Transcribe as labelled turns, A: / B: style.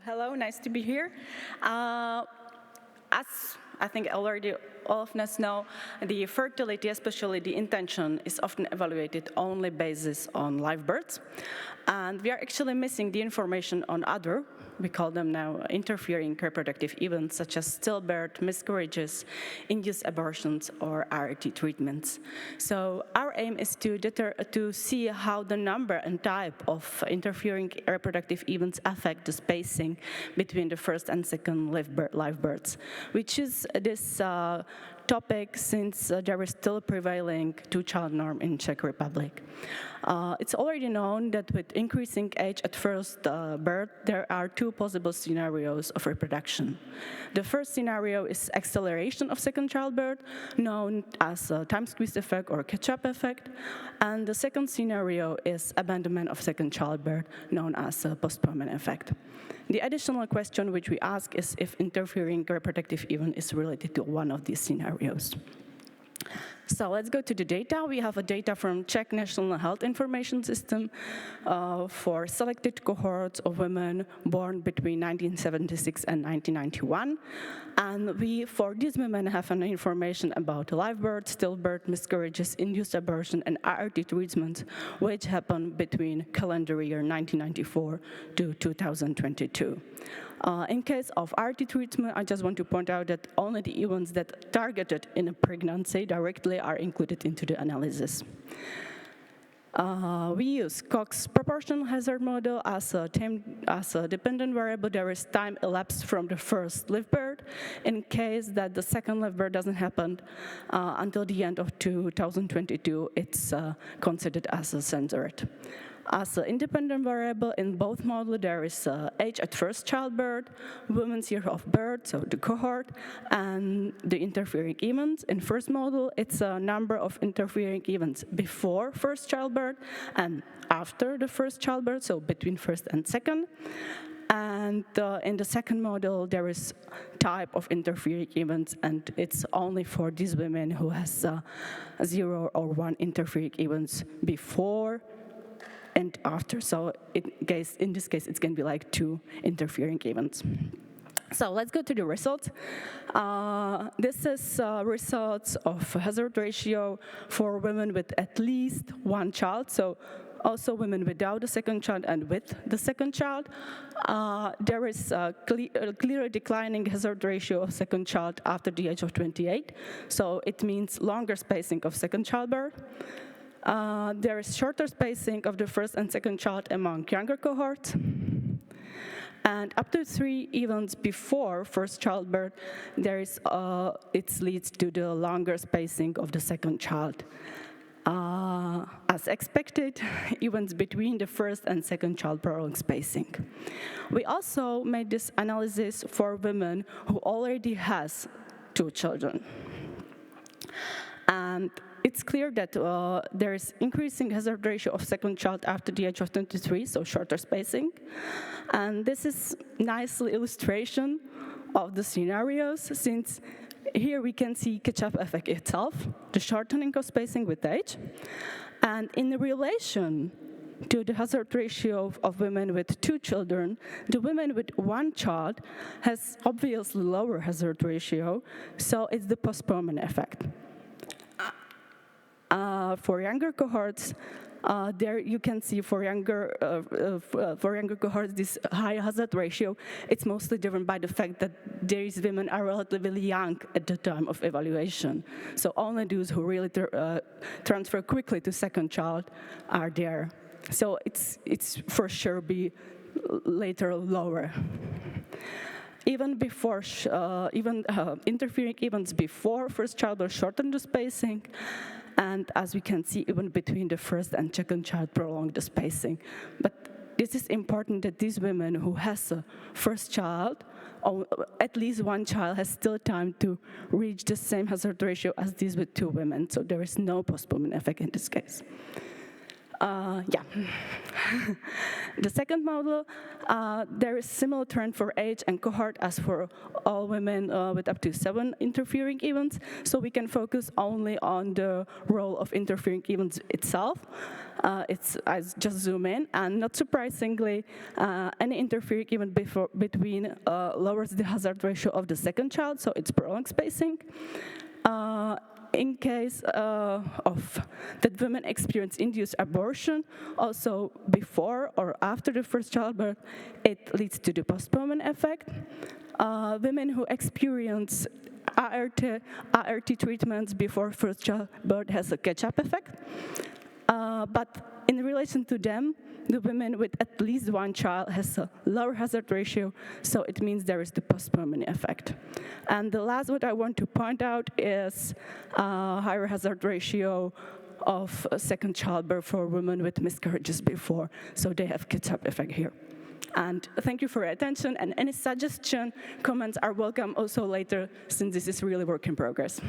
A: Hello, nice to be here. As I think already all of us know, the fertility, especially the intention, is often evaluated only based on live births. And we are actually missing the information on other, we call them now interfering reproductive events, such as stillbirth, miscarriages, induced abortions, or RT treatments. So our aim is to see how the number and type of interfering reproductive events affect the spacing between the first and second live births. We choose this topic since there is still prevailing two-child norm in Czech Republic. It's already known that with increasing age at first birth, there are two possible scenarios of reproduction. The first scenario is acceleration of second childbirth, known as a time squeeze effect or catch-up effect, and the second scenario is abandonment of second childbirth, known as a postponement effect. The additional question which we ask is if interfering reproductive event is related to one of these scenarios. So let's go to the data. We have a data from Czech National Health Information System for selected cohorts of women born between 1976 and 1991. And we, for these women, have an information about live birth, stillbirth, miscarriages, induced abortion, and RT treatments, which happened between calendar year 1994 to 2022. In case of RT treatment, I just want to point out that only the events that targeted in a pregnancy directly are included into the analysis. We use Cox proportional hazard model as a dependent variable. There is time elapsed from the first live birth. In case that the second live birth doesn't happen until the end of 2022, it's considered as a censored. As an independent variable in both models, there is age at first childbirth, women's year of birth, so the cohort, and the interfering events. In first model, it's a number of interfering events before first childbirth and after the first childbirth, so between first and second. And in the second model, there is type of interfering events, and it's only for these women who has 0 or 1 interfering events before and after. So in this case, it's going to be like 2 interfering events. So let's go to the results. This is results of hazard ratio for women with at least 1 child. So also women without the second child and with the second child. There is a clear declining hazard ratio of second child after the age of 28. So it means longer spacing of second childbirth. There is shorter spacing of the first and second child among younger cohorts. And up to 3 events before first childbirth, it leads to the longer spacing of the second child. As expected, events between the first and second child prolonged spacing. We also made this analysis for women who already has 2 children. And it's clear that there is increasing hazard ratio of second child after the age of 23, so shorter spacing. And this is nicely illustration of the scenarios, since here we can see catch-up effect itself, the shortening of spacing with age. And in relation to the hazard ratio of women with 2 children, the women with 1 child has obviously lower hazard ratio, so it's the postponement effect. For younger cohorts, there you can see for younger cohorts this high hazard ratio. It's mostly driven by the fact that these women are relatively young at the time of evaluation. So only those who really transfer quickly to second child are there. So it's for sure be later lower. Even before, interfering events before first childbirth shorten the spacing, and as we can see, even between the first and second child prolong the spacing. But this is important that these women who has a first child, or at least 1 child, has still time to reach the same hazard ratio as these with 2 women. So there is no postponement effect in this case. Yeah. The second model, there is similar trend for age and cohort as for all women with up to 7 interfering events, so we can focus only on the role of interfering events itself. I just zoom in, and not surprisingly, any interfering event between lowers the hazard ratio of the second child, so it's prolonged spacing. In case of that women experience induced abortion, also before or after the first childbirth, it leads to the postponement effect. Women who experience ART treatments before first childbirth has a catch-up effect. But in relation to them, the women with at least 1 child has a lower hazard ratio, so it means there is the postponement effect. And the last what I want to point out is higher hazard ratio of a second childbirth for women with miscarriages before, so they have catch-up effect here. And thank you for your attention, and any suggestion, comments are welcome also later, since this is really work in progress.